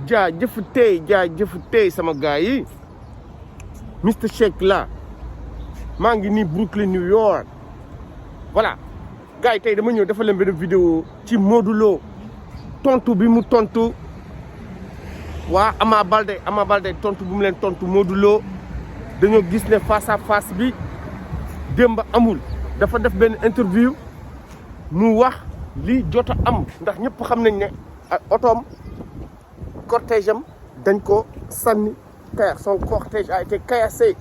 jaajëf tey sama gars yi Mister Shake la maa ngi nii Brooklyn New York voilà gars yi tey dama ñëw dafa leen benn vidéo ci Modou Lo tontu bi mu tontu waa Ama Baldé tontu bu mu leen tontu Modou Lo dañoo gis ne face à face bi démb amul dafa def benn interview mu wax li jot a am ndax ñëpp xam nañ ne otoom cortège am dañ ko sànni xeer son cortège a été caillassé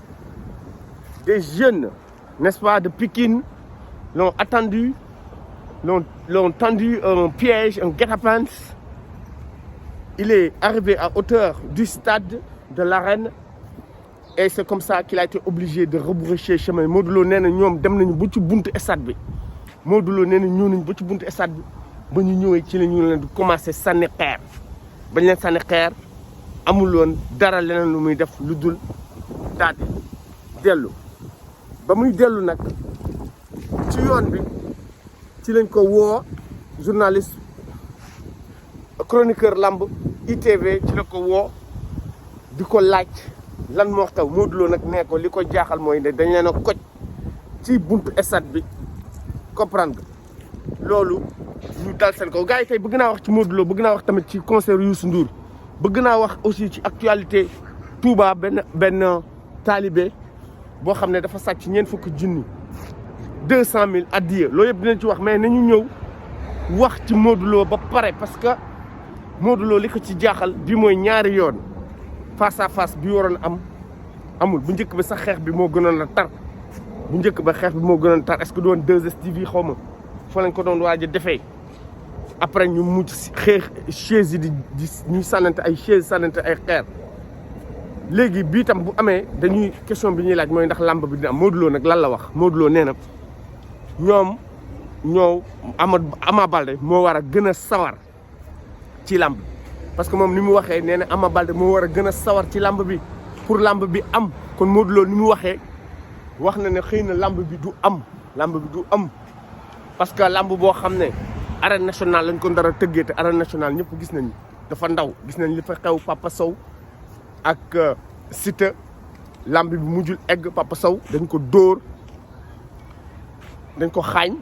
des jeunes n'est-ce pas de Pikine l'ont attendu l'ont tendu un piège un guet-apens. Il est arrivé à hauteur du stade de l'Arène et c'est comme ça qu'il a été obligé de rebrousser chemin. Modou Lo nee na ñoom dem nañu ba ci buntu stade bi Modou Lo nee na ñëw nañu ba ci buntu stade bi ba ñu ñëwee ci la ñu leen di commencé sànni xeer bañ leen sànni xeer amul woon dara leneen lu muy def lu dul daal di dellu ba muy dellu nag ci yoon bi ci lañ ko woo journaliste chroniqueur lamb ITV ci la ko woo di ko laaj lan moo xew Modou Lo nag nee ko li ko jaaxal mooy ne dañ leen a koj ci buntu stade bi comprendre nga loolu ñu dal seen kaw gars yi tey bëgg naa wax ci Modou Lo bëgg naa wax tamit ci concert Youssou Ndour bëgg naa wax aussi ci actualité Touba benn talibé boo xam ne dafa sàcc ñeent fukki junni 200 000 addiya loolu yëpp dinañ ci wax mais nañu ñëw wax ci Modou Lo ba pare parce que Modou Lo li ko ci jaaxal bi mooy ñaari yoon face à face bi waroon am amul bu njëkk ba sax xeex bi moo gënoon a tar bu njëkk ba xeex bi moo gënoon a tar est-ce que doon 2STV xaw ma fa lañ ko doon waaj a defee après ñu mujj xeex chaise yi di ñuy sànnante ay chaise sànnante ay xeer léegi bii tam bu amee dañuy question bi ñuy laaj mooy ndax làmb bi dina am Modou Lo nag lan la wax Modou Lo nee na ñoo Ama Baldé moo war a gën a sawar ci làmb bi parce que moom ni mu waxee nee na Ama Baldé moo war a gën a sawar ci làmb bi pour làmb bi am kon Modou Lo ni mu waxee wax na ne xëy na làmb bi du am parce que làmb boo xam ne arène nationale lañ ko ndara a tëggee te arène nationale ñëpp gis nañ dafa ndaw gis nañ li fa xew Papa Sow ak Siteu làmb bi mujjul egg Papa Sow dañ ko dóor dañ ko xaañ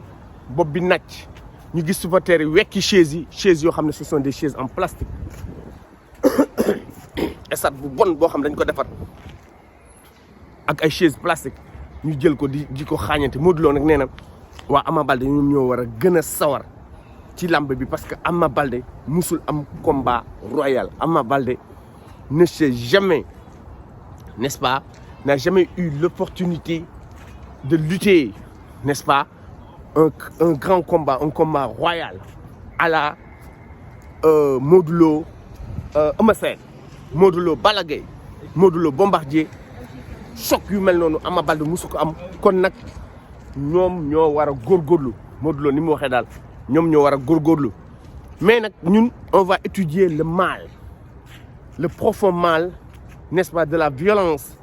bopp bi nàcc ñu gis supporters yi wekki chaises yoo xam ne ce sont des chaises en plastique stade bu bon boo xam ne dañ ko defar ak ay chaises plastique ñu jël ko di ko xaañante Modou Lo nag nee na waa Ama Baldé ñoom ñoo war a gën a sawar ci lamb bi parce que Ama Baldé musul am combat royal Ama Baldé ne s'est jamais, n'est-ce pas, n'a jamais eu l'opportunité de lutter, n'est-ce pas, un grand combat, un combat royal à la Modou Lo Eumeu Sène, Modou Lo Balla Gaye, Modou Lo Bombardier choc yu mel noonu Ama Baldé musu ko am kon nag ñoom ñoo war a góorgóorlu Modou Lo ni mu waxee daal ñoom ñoo war a góorgóorlu mais nag ñun on va étudier le mal, le profond mal, n'est-ce pas, de la violence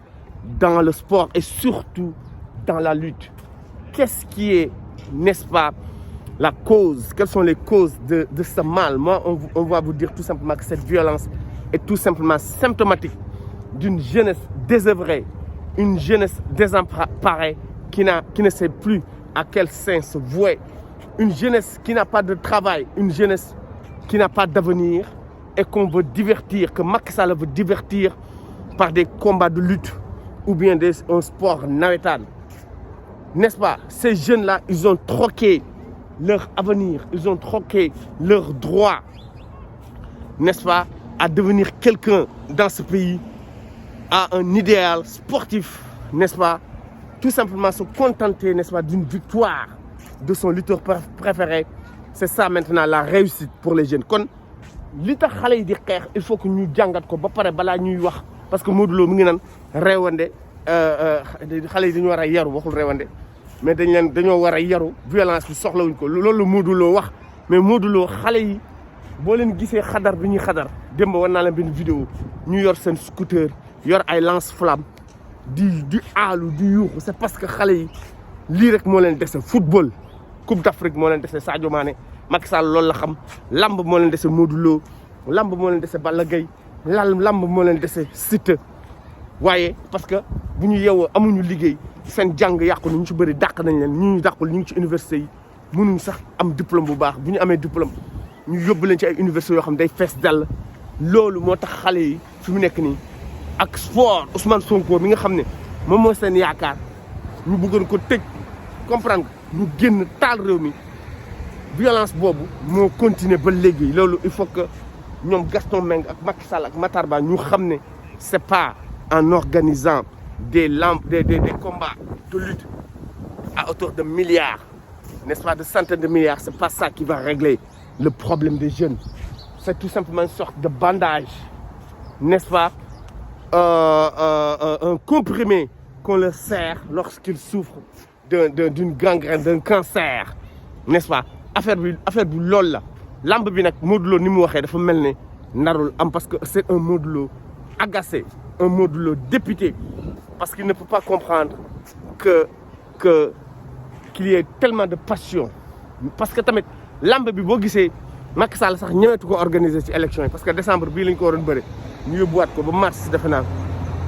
dans le sport et surtout dans la lutte. Qu'est-ce qui est, n'est-ce pas, la cause? Quelles sont les causes de ce mal? Moi, on va vous dire tout simplement que cette violence est tout simplement symptomatique d'une jeunesse désœuvrée, une jeunesse désemparée qui ne sait plus à quel sein se vouer, une jeunesse qui n'a pas de travail, une jeunesse qui n'a pas d'avenir et qu'on veut divertir, que Macky Sall veut divertir par des combats de lutte ou bien un sport navétane. N'est-ce pas? Ces jeunes-là, ils ont troqué leur avenir, ils ont troqué leur droit, n'est-ce pas, à devenir quelqu'un dans ce pays, à un idéal sportif, n'est-ce pas? Tout simplement se contenter, n'est-ce pas, d'une victoire de son lutteur préféré. C'est ça maintenant la réussite pour les jeunes. Li tax xale yi di xeex il faut que ñu jàngat ko ba pare balaa ñuy wax parce que Modou Lo mu ngi naan reewande xale yi dañu war a yaru waxul reewande mais dañoo war a yaru violence bi soxlawuñ ko loolu Modou Lo wax mais Modou Lo xale yi boo leen gisee xadar bi ñuy xadar démb war naa leen benn vidéo ñu yor seen scooter yor ay lance-flamme di aalu di yuuxu c'est parce que xale yi lii rek moo leen dese football Coupe d'Afrique moo leen dese Sadio Mané Macky Sall loolu la xam lamb moo leen dese Modou Lo lamb moo leen dese Balla Gaye lamb moo leen dese Siteu waaye parce que bu ñu yeewoo amuñu liggéey seen jàng yàqu na ñu ci bëri dàq nañ leen ñu dàqul ñu ngi ci université yi mënuñ sax am diplôme bu baax bu ñu amee diplôme ñu yóbbu leen ci ay université yoo xam day fees dell loolu moo tax xale yi fi mu nekk nii ak sport Ousmane Sonko mi nga xam ne moom mooy seen yaakaar ñu bëggoon ko tëj comprendre ñu génn taal réew mi violence boobu moo continuer ba léegi loolu il faut que ñoom Gaston Mbengue ak Macky Sall ak Matar Ba ñu xam ne c'est pas en organisant des combats de lutte à hauteur de milliards, n'est-ce pas, de centaines de milliards, c'est pas ça qui va régler le problème des jeunes. C'est tout simplement une sorte de bandage, n'est-ce pas, un comprimé qu'on leur sert lorsqu'ils souffrent d'une gangrène, d'un cancer, n'est-ce pas. Affaire bu lool la lamb bi nag Modou Lo ni mu waxee dafa mel ne narul am parce que c'est un Modou Lo agacé, un Modou Lo député, parce qu'il ne peut pas comprendre qu'il y ait tellement de passion. Parce que tamit lamb bi boo gisee Macky Sall sax ñëwetu ko organiser ci élection yi parce que décembre bii lañ ko waroon bëri ñu yóbbuwaat ko ba mars defe naa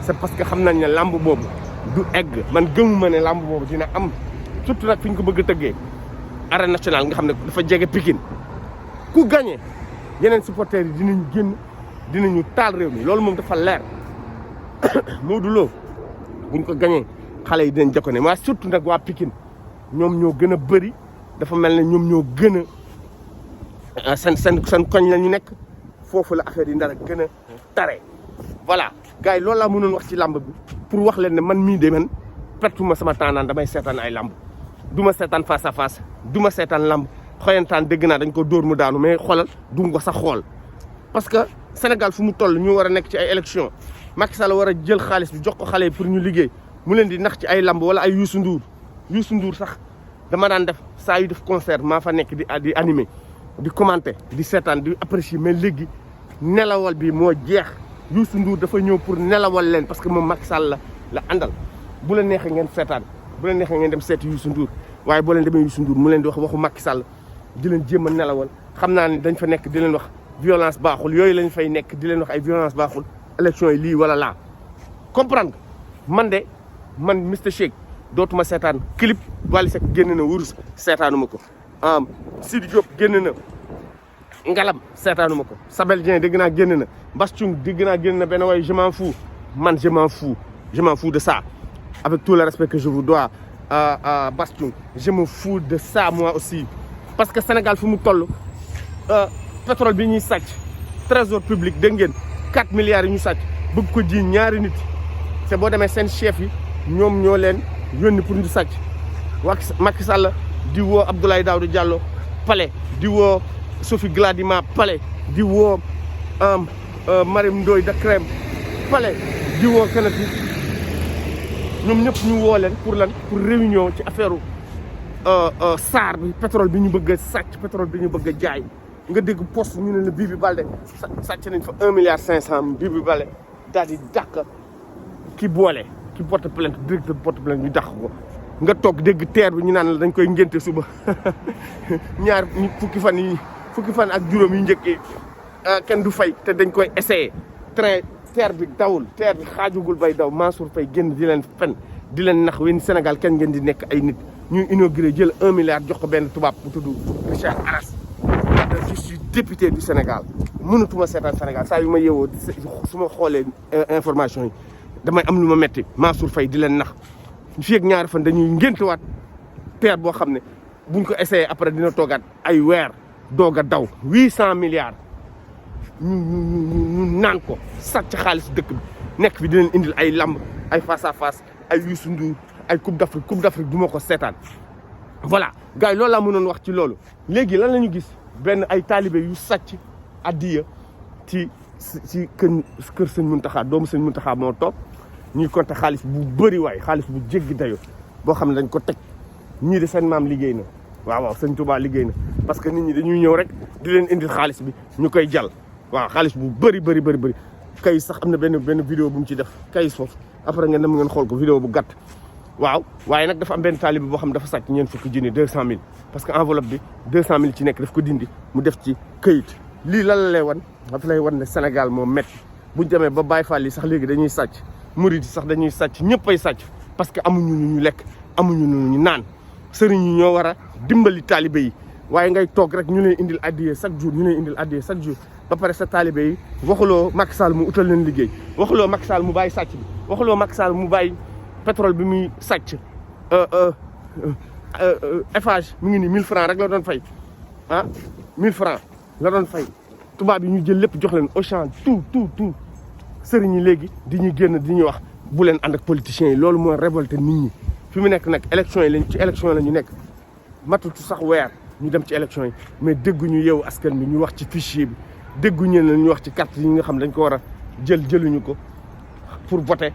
c'est parce que xam nañ ne lamb boobu du egg man gëmuma ne lamb boobu dina am surtout nag fi ñu ko bëgg a tëggee arène nationale nga xam ne dafa jege Pikine ku gagné yeneen supporters yi dinañ génn dinañu taal réew mi loolu moom dafa leer Modou Lo buñ ko gagné xale yi dinañ jokko ne waaye surtout nag waa Pikine ñoom ñoo gën a bëri dafa mel ne ñoom ñoo gën a seen koñ la ñu nekk foofu la affaire yi ndara gën a tare voilà gars yi loolu laa mënoon wax ci lamb bi pour wax leen ne man mii de man pertuma sama temps naan damay seetaan ay lamb du ma seetaan face à face du ma seetaan lamb xoyantaan dégg naa dañ ko dóor mu daanu mais xoolal du nga ko sax xool parce que Sénégal fu mu toll ñu war a nekk ci ay élection Macky Sall war a jël xaalis bi jox ko xale yi pour ñu liggéey mu leen di nax ci ay lamb wala ay Youssou Ndour sax dama daan def saa yu def concert maa fa nekk di animer di commenter di seetaan di apprécier mais léegi nelawal bi moo jeex Youssou Ndour dafa ñëw pour nelawal leen parce que moom Macky Sall la àndal bu la neexee ngeen seetaan bu leen neexee ngeen dem seeti Youssou Ndour waaye boo leen demee Youssou Ndour mu leen di wax waxu Macky Sall di leen jéem a nelawal xam naa ne dañ fa nekk di leen wax violence baaxul yooyu lañ fay nekk di leen wax ay violence baaxul élection yi lii wala laa comprendre man Mister Shake dootuma seetaan clip Wally Seck génn na wurus seetaanuma ko Sidi Diop génn na ngalam seetaanuma ko Sabel Dieng dégg naa génn na Bass Thioung dégg naa génn na benn way je m'en fous man je m'en fous de ça avec tout le respect que je vous dois Bass Thioung je me fous de ça moi aussi parce que Sénégal fu mu toll pétrole bi ñuy sàcc trésor public dégg ngeen 4 milliards yi ñu sàcc bëgg ko ji ñaari nit te boo demee seen chef yi ñoom ñoo leen yónni pour ñu sàcc wax Macky Sall di woo Abdoulaye Daouda Diallo palais di woo Sophie Gladima palais di woo Marim Ndoye Decrème palais di woo kanati ñoom ñëpp ñu woo leen pour lan pour réunion ci affaire SAR bi pétrole bi ñu bëgg a sàcc pétrole bi ñu bëgg a jaay nga dégg poste ñu ne la Bibi Baldé sàcc nañ fa 1,5 milliard Bibi Baldé daal di dàq ki porte plainte directeur porte plainte ñu dàq ko nga toog dégg teer bi ñu naan la dañ koy ngénte suba fukki fan ak juróom yu njëkk yi kenn du fay te dañ koy essayer teer bi dawul teer bi xaajugul bay daw Mansour Faye génn di leen fen di leen nax wen Sénégal kenn ngeen di nekk ay nit ñuy inauguré jël 1 milliard jox ko benn tubaab bu tudd Richard Aras je suis député du Sénégal mënatuma seetaan Sénégal saa yu ma yeewoo su ma xoolee information yi damay am lu ma metti Mansour Faye di leen nax fii ak ñaari fan dañuy ngéntewaat teer boo xam ne buñ ko essayé après dina toogaat ay weer doog a daw 800 milliards ñu naan ko sàcc xaalis dëkk bi nekk fi di leen indil ay lamb ay face à face ay Youssou Ndour ay coupe d'Afrique du ma ko seetaan voilà gars yi loolu laa mënoon wax ci loolu léegi lan la ñu gis benn ay taalibe yu sàcc addiya ci kër sëñ Muntaxa doomu sëñ Muntaxa moo toog ñuy compter xaalis bu bëri waay xaalis bu jéggi dayo boo xam ne dañ ko teg ñii de seen maam liggéey na waaw sëñ Touba liggéey na parce que nit ñi dañuy ñëw rek di leen indil xaalis bi ñu koy jàll waaw xaalis bu bëri kay sax am na benn vidéo bu mu ci def kay foofu après ngeen dem ngeen xool ko vidéo bu gàtt waaw waaye nag dafa am benn taalibe boo xam ne dafa sàcc ñeent fukki junni 200 000 parce que enveloppe bi 200 000 ci nekk daf ko dindi mu def ci këyit lii lan la lay wan dafa lay wan ne Sénégal moo métti buñ demee ba Baye Fall yi sax léegi dañuy sàcc murid yi sax dañuy sàcc ñëppay sàcc parce que amuñu lu ñu lekk amuñu lu ñu naan sëriñ yi ñoo war a dimbali taalibe yi waaye ngay toog rek ñu lay indil addiye chaque jour ñu lay indil addiye chaque jour ba pare sa taalibe yi waxuloo Macky Sall mu utal leen liggéey waxuloo Macky Sall mu bàyyi sàcc bi waxuloo Macky Sall mu bàyyi pétrole bi muy sàcc Eiffage mu ngi nii 1000 francs rek la doon fay 1000 francs la doon fay tubaab yi ñu jël lépp jox leen Auchan tout sëriñ yi léegi di ñu génn di ñu wax bu leen ànd ak politiciens yi loolu mooy révolté nit ñi fi mu nekk nag élection yi lañ ci élection la ñu nekk matutu sax weer ñu dem ci élection yi mais dégguñu yeewu askan bi ñu wax ci fichier bi dégguñu ne ñu wax ci carte yi nga xam dañ ko war a jëluñu ko pour voter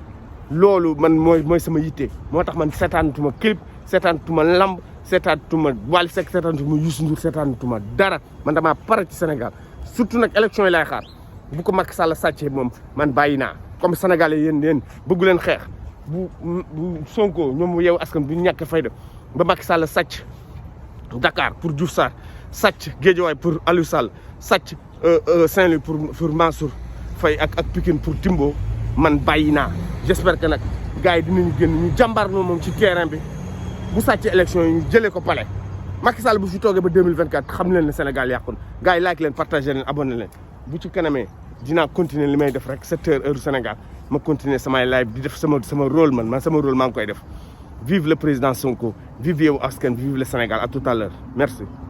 loolu man mooy sama yitte moo tax man seetaanatuma clip seetaanatuma lamb seetaanatuma Wally Seck seetaanatuma Youssou Ndour seetaanatuma dara man damaa pare ci Sénégal surtout nag élection yi laay xaar bu ko Macky Sall sàccee moom man bàyyi naa comme sénégalais yéen bëggu leen xeex bu Sonko ñoom yeewu askan bu ñàkk fayda ba Macky Sall sàcc Dakar pour Diouf Sarr sàcc Guédiawaye pour Aliou Sall sàcc Saint-Louis pour Mansour Faye ak Pikine pour Timbo man bàyyi naa j'espère que nag gars yi dinañu génn ñu jàmbaar moom ci terrain bi bu sàccee élection yi ñu jëlee ko palais Macky Sall bu fi toogee ba 2024 xam leen ne Sénégal yàqun gars yi like leen partagé leen abonné leen bu ci kanamee dinaa continuer li may def rek 7 heures heure Sénégal ma continuer samay live di def sama rôle man sama rôle maa ngi koy def vive le président Sonko vive Yewwi Askan vive le Sénégal à tout à l'heure merci